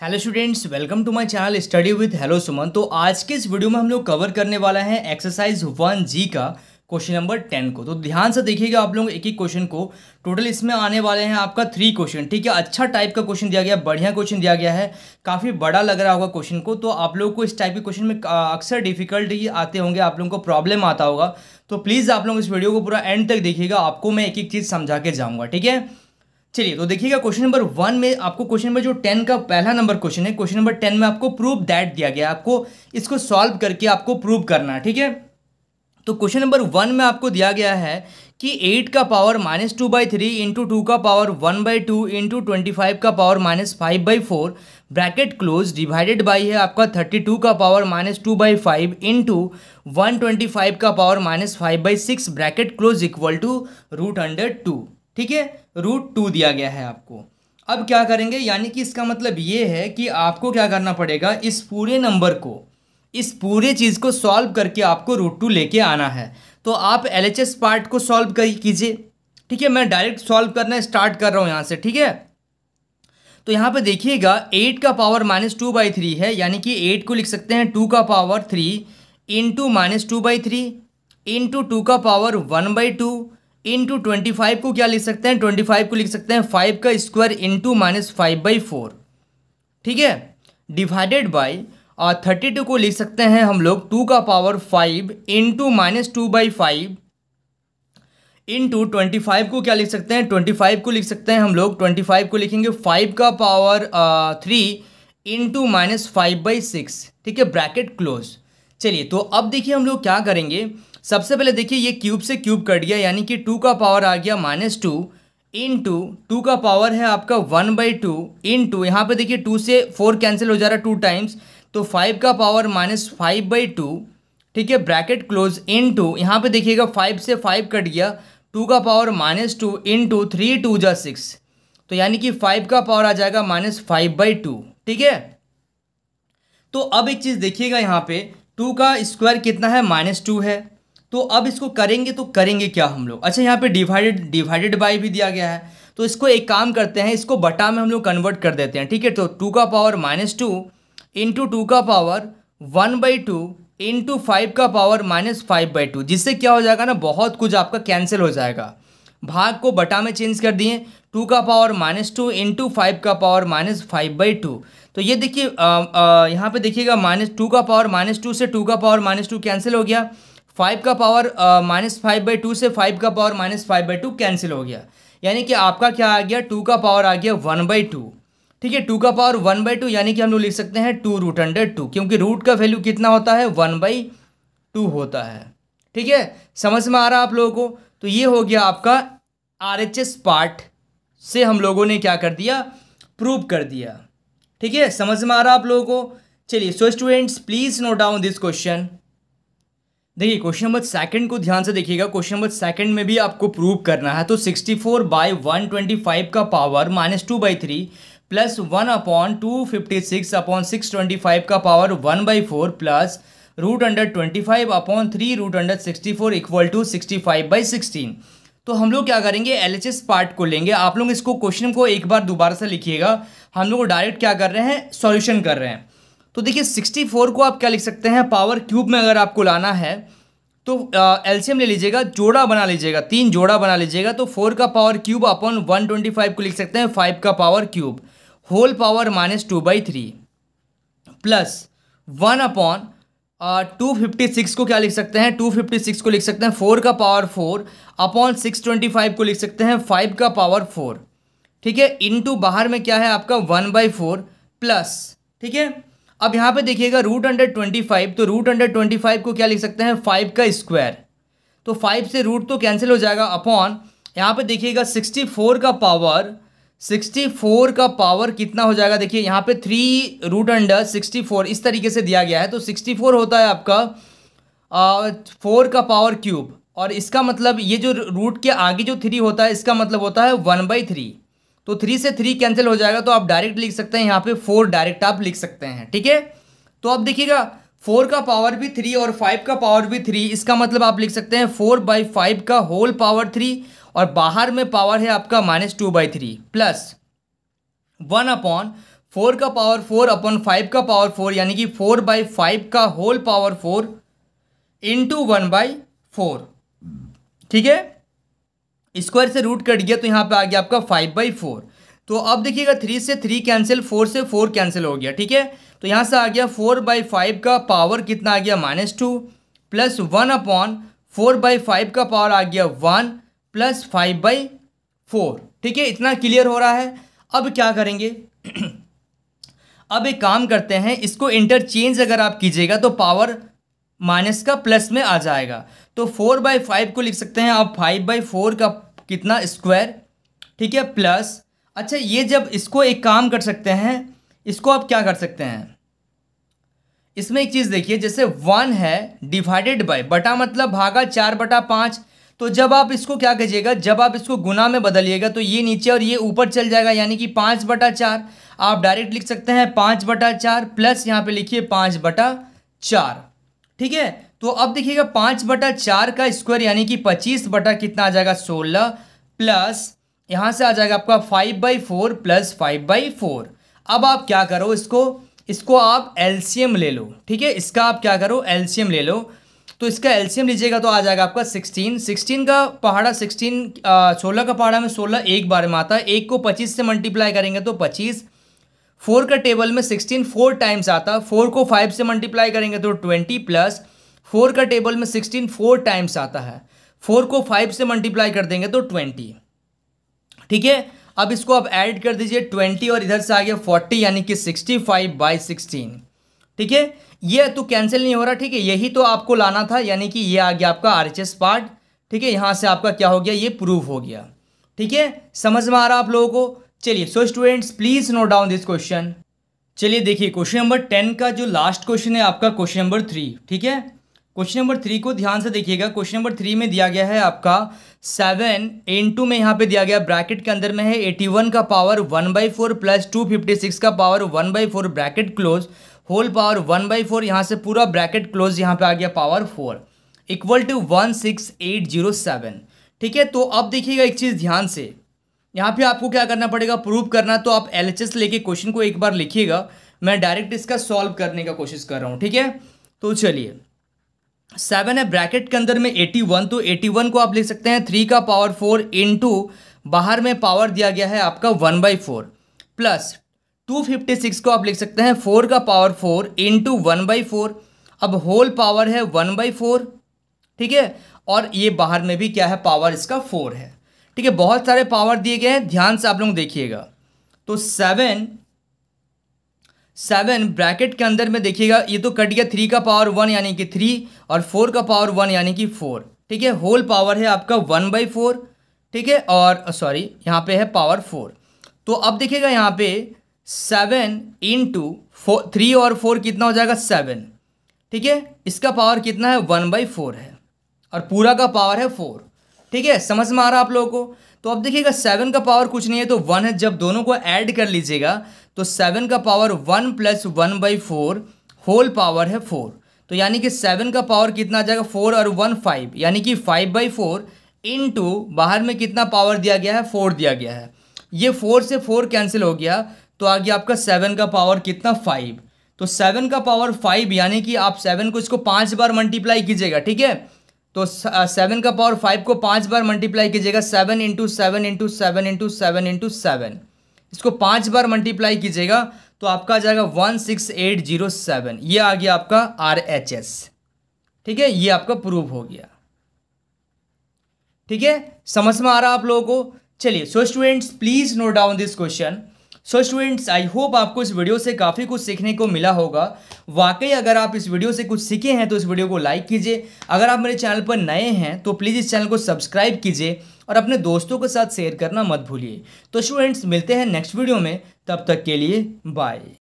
Hello students, welcome to my channel study with hello Suman. तो आज के इस वीडियो में हम लोग कवर करने वाला है एक्सरसाइज 1G का क्वेश्चन नंबर 10 को। तो ध्यान से देखिएगा आप लोग एक एक क्वेश्चन को। टोटल इसमें आने वाले हैं आपका 3 क्वेश्चन। ठीक है, अच्छा टाइप का क्वेश्चन दिया गया, बढ़िया क्वेश्चन दिया गया है, काफ़ी बड़ा लग रहा होगा क्वेश्चन को। तो आप लोग को इस टाइप के क्वेश्चन में अक्सर डिफिकल्टी आते होंगे, आप लोगों को प्रॉब्लम आता होगा। तो प्लीज़ आप लोग इस वीडियो को पूरा एंड तक देखिएगा, आपको मैं एक एक चीज़ समझा के जाऊँगा। ठीक है, चलिए तो देखिएगा क्वेश्चन नंबर 1 में आपको क्वेश्चन नंबर जो 10 का पहला नंबर क्वेश्चन है, क्वेश्चन नंबर 10 में आपको प्रूव दैट दिया गया है। आपको इसको सॉल्व करके आपको प्रूव करना है। ठीक है, तो क्वेश्चन नंबर 1 में आपको दिया गया है कि 8 का पावर -2/3 इंटू 2 का पावर 1/2 इंटू 25 का power -5/4 bracket close divided by है आपका 32 का पावर -2/5 इंटू 125 का power -5/6 bracket close equal to √2। ठीक है, √2 दिया गया है आपको। अब क्या करेंगे, यानी कि इसका मतलब ये है कि आपको क्या करना पड़ेगा, इस पूरे नंबर को, इस पूरे चीज़ को सॉल्व करके आपको √2 लेके आना है। तो आप LHS पार्ट को सॉल्व कीजिए। ठीक है, मैं डायरेक्ट सॉल्व करना स्टार्ट कर रहा हूँ यहाँ से। ठीक है, तो यहाँ पे देखिएगा 8 का पावर -2/3 है, यानी कि 8 को लिख सकते हैं 2 का पावर 3 इंटू -2/3 इंटू 2 का पावर 1/2 इंटू 25 को क्या लिख सकते हैं, 25 को लिख सकते हैं 5 का स्क्वायर इंटू -5/4। ठीक है, डिवाइडेड बाई और 32 को लिख सकते हैं हम लोग 2 का पावर 5 इंटू -2/5 इंटू 25 को क्या लिख सकते हैं, 25 को लिख सकते हैं हम लोग, 25 को लिखेंगे 5 का पावर 3 इंटू -5/6। ठीक है, ब्रैकेट क्लोज। चलिए तो अब देखिए हम लोग क्या करेंगे। सबसे पहले देखिए ये क्यूब से क्यूब कट गया, यानी कि 2 का पावर आ गया -2 इंटू 2 का पावर है आपका 1/2 इंटू, यहाँ पे देखिए 2 से 4 कैंसिल हो जा रहा है 2 टाइम्स, तो 5 का पावर -5/2। ठीक है, ब्रैकेट क्लोज इंटू, यहाँ पे देखिएगा 5 से 5 कट गया, 2 का पावर -2 इंटू 3 2 जा 6, तो यानी कि 5 का पावर आ जाएगा -5/2। ठीक है, तो अब एक चीज़ देखिएगा, यहाँ पे 2 का स्क्वायर कितना है, -2 है। तो अब इसको करेंगे तो करेंगे क्या हम लोग, अच्छा यहाँ पे डिवाइडेड बाई भी दिया गया है, तो इसको एक काम करते हैं, इसको बटा में हम लोग कन्वर्ट कर देते हैं। ठीक है, तो 2 का पावर -2 इंटू 2 का पावर 1/2 इंटू 5 का पावर -5/2, जिससे क्या हो जाएगा ना, बहुत कुछ आपका कैंसिल हो जाएगा। भाग को बटा में चेंज कर दिए, 2 का पावर -2 इंटू 5 का पावर -5/2। तो ये देखिए यहाँ पे देखिएगा -2 का पावर -2 से 2 का पावर -2 कैंसिल हो गया, 5 का पावर -5/2 से 5 का पावर -5/2 कैंसिल हो गया, यानी कि आपका क्या आ गया, 2 का पावर आ गया 1/2। ठीक है, 2 का पावर 1/2 यानी कि हम लोग लिख सकते हैं 2√2, क्योंकि रूट का वैल्यू कितना होता है, 1/2 होता है। ठीक है, समझ में आ रहा है आप लोगों को। तो ये हो गया आपका RHS पार्ट से हम लोगों ने क्या कर दिया, प्रूव कर दिया। ठीक है, समझ में आ रहा है आप लोगों को। चलिए so students please note down this question. देखिए क्वेश्चन नंबर सेकंड को ध्यान से देखिएगा, क्वेश्चन नंबर सेकंड में भी आपको प्रूव करना है। तो 64/125 का पावर -2/3 प्लस 1/256/625 का पावर 1/4 प्लस √25/3√64 इक्वल टू 65/16। तो हम लोग क्या करेंगे, LHS पार्ट को लेंगे। आप लोग इसको क्वेश्चन को एक बार दोबारा से लिखिएगा, हम लोग डायरेक्ट क्या कर रहे हैं, सॉल्यूशन कर रहे हैं। तो देखिए 64 को आप क्या लिख सकते हैं, पावर क्यूब में अगर आपको लाना है तो LCM ले लीजिएगा, जोड़ा बना लीजिएगा, 3 जोड़ा बना लीजिएगा। तो 4 का पावर क्यूब अपॉन 125 को लिख सकते हैं 5 का power cube whole power -2/3 plus 1/256 को क्या लिख सकते हैं, 256 को लिख सकते हैं 4 का पावर 4 अपॉन 625 को लिख सकते हैं 5 का पावर 4। ठीक है, इनटू बाहर में क्या है आपका 1/4 प्लस। ठीक है, अब यहाँ पे देखिएगा √25, तो √25 को क्या लिख सकते हैं, 5 का स्क्वायर, तो 5 से रूट तो कैंसिल हो जाएगा, अपॉन यहाँ पे देखिएगा 64 का पावर कितना हो जाएगा, देखिए यहाँ पे 3√64 इस तरीके से दिया गया है। तो 64 होता है आपका 4 का पावर क्यूब, और इसका मतलब ये जो रूट के आगे जो 3 होता है, इसका मतलब होता है 1/3। तो 3 से 3 कैंसिल हो जाएगा, तो आप डायरेक्ट लिख सकते हैं यहाँ पे 4 डायरेक्ट आप लिख सकते हैं। ठीक है, तो अब देखिएगा 4 का पावर भी 3 और 5 का पावर भी 3, इसका मतलब आप लिख सकते हैं 4/5 का होल पावर 3, और बाहर में पावर है आपका -2/3 प्लस 1/4 4 का पावर 4 अपॉन 5 का पावर 4 यानी कि 4/5 का होल पावर 4 इंटू 1/4। ठीक है, स्क्वायर से रूट कट गया तो यहाँ पे आ गया आपका 5/4। तो अब देखिएगा 3 से 3 कैंसिल, 4 से 4 कैंसिल हो गया। ठीक है, तो यहाँ से आ गया 4/5 का पावर कितना आ गया -2 प्लस 1 अपॉन 4/5 का पावर आ गया 1 प्लस 5/4। ठीक है, इतना क्लियर हो रहा है। अब क्या करेंगे अब एक काम करते हैं, इसको इंटरचेंज अगर आप कीजिएगा तो पावर माइनस का प्लस में आ जाएगा। तो 4/5 को लिख सकते हैं आप 5/4 का कितना स्क्वायर। ठीक है, प्लस अच्छा ये जब इसको एक काम कर सकते हैं, इसको आप क्या कर सकते हैं, इसमें एक चीज़ देखिए, जैसे 1 है डिवाइडेड बाय, बटा मतलब भागा 4/5। तो जब आप इसको क्या कीजिएगा, जब आप इसको गुना में बदलिएगा तो ये नीचे और ये ऊपर चल जाएगा, यानी कि 5/4। आप डायरेक्ट लिख सकते हैं 5/4 प्लस यहाँ पे लिखिए 5/4। ठीक है, तो अब देखिएगा 5/4 का स्क्वायर यानी कि 25 बटा कितना आ जाएगा 16 प्लस यहाँ से आ जाएगा आपका 5/4 प्लस 5/4। अब आप क्या करो, इसको आप एलसीएम ले लो। ठीक है, इसका आप क्या करो, एलसीएम ले लो। तो इसका एलसीएम लीजिएगा तो आ जाएगा आपका 16 का पहाड़ा 16 का पहाड़ा में 16 एक बार में आता है, एक को 25 से मल्टीप्लाई करेंगे तो 25। 4 का टेबल में 16 4 टाइम्स आता है, 4 को 5 से मल्टीप्लाई करेंगे तो 20 प्लस 4 का टेबल में 16 4 टाइम्स आता है, 4 को 5 से मल्टीप्लाई कर देंगे तो 20। ठीक है, अब इसको आप ऐड कर दीजिए 20 और इधर से आ गया 40 यानी कि 65/16। ठीक है, ये तो कैंसिल नहीं हो रहा। ठीक है, यही तो आपको लाना था, यानी कि ये आ गया आपका आरएचएस पार्ट। ठीक है, यहाँ से आपका क्या हो गया, ये प्रूव हो गया। ठीक है, समझ में आ रहा आप लोगों को। चलिए so students please note down this question. चलिए देखिए क्वेश्चन नंबर 10 का जो लास्ट क्वेश्चन है आपका क्वेश्चन नंबर 3। ठीक है, क्वेश्चन नंबर 3 को ध्यान से देखिएगा। क्वेश्चन नंबर 3 में दिया गया है आपका 7 इंटू में यहाँ पे दिया गया ब्रैकेट के अंदर में है 81 का पावर 1/4 प्लस 256 का power 1/4 bracket close whole power 1/4, यहाँ से पूरा ब्रैकेट क्लोज यहाँ पे आ गया पावर 4 इक्वल टू 16807। ठीक है, तो अब देखिएगा एक चीज़ ध्यान से, यहाँ पे आपको क्या करना पड़ेगा, प्रूव करना। तो आप एलएचएस लेके क्वेश्चन को एक बार लिखिएगा, मैं डायरेक्ट इसका सॉल्व करने का कोशिश कर रहा हूँ। ठीक है, तो चलिए 7 है ब्रैकेट के अंदर में 81, तो 81 को आप लिख सकते हैं 3 का पावर 4 इंटू बाहर में पावर दिया गया है आपका 1/4 प्लस 256 को आप लिख सकते हैं 4 का पावर 4 इंटू 1/4। अब होल पावर है 1/4। ठीक है, और ये बाहर में भी क्या है, पावर इसका 4 है। ठीक है, बहुत सारे पावर दिए गए हैं, ध्यान से आप लोग देखिएगा। तो 7 ब्रैकेट के अंदर में देखिएगा, ये तो कट गया 3 का पावर 1 यानी कि 3 और 4 का पावर 1 यानी कि 4। ठीक है, होल पावर है आपका 1/4। ठीक है, और सॉरी यहाँ पे है पावर 4। तो अब देखिएगा यहाँ पे 7 इंटू 3 और 4 कितना हो जाएगा 7। ठीक है, इसका पावर कितना है 1/4 है और पूरा का पावर है 4। ठीक है, समझ में आ रहा आप लोगों को। तो अब देखिएगा 7 का पावर कुछ नहीं है तो 1 है, जब दोनों को ऐड कर लीजिएगा तो 7 का पावर 1 प्लस 1/4 होल पावर है 4। तो यानी कि 7 का पावर कितना आ जाएगा 4 और 1 5 यानी कि 5/4 इंटू बाहर में कितना पावर दिया गया है 4 दिया गया है। ये 4 से 4 कैंसिल हो गया तो आ गया आपका 7 का पावर कितना 5। तो 7 का पावर 5 यानी कि आप 7 को इसको 5 बार मल्टीप्लाई कीजिएगा। ठीक है, तो 7 का पावर 5 को 5 बार मल्टीप्लाई कीजिएगा, 7 इंटू 7 इंटू 7 इंटू 7 इंटू 7, इसको 5 बार मल्टीप्लाई कीजिएगा तो आपका आ जाएगा 16807। ये आ गया आपका RHS। ठीक है, ये आपका प्रूव हो गया। ठीक है, समझ में आ रहा आप लोगों को। चलिए so students please note down this question. So students I hope आपको इस वीडियो से काफ़ी कुछ सीखने को मिला होगा। वाकई अगर आप इस वीडियो से कुछ सीखे हैं तो इस वीडियो को लाइक कीजिए। अगर आप मेरे चैनल पर नए हैं तो प्लीज़ इस चैनल को सब्सक्राइब कीजिए और अपने दोस्तों के साथ शेयर करना मत भूलिए। तो स्टूडेंट्स मिलते हैं नेक्स्ट वीडियो में, तब तक के लिए बाय।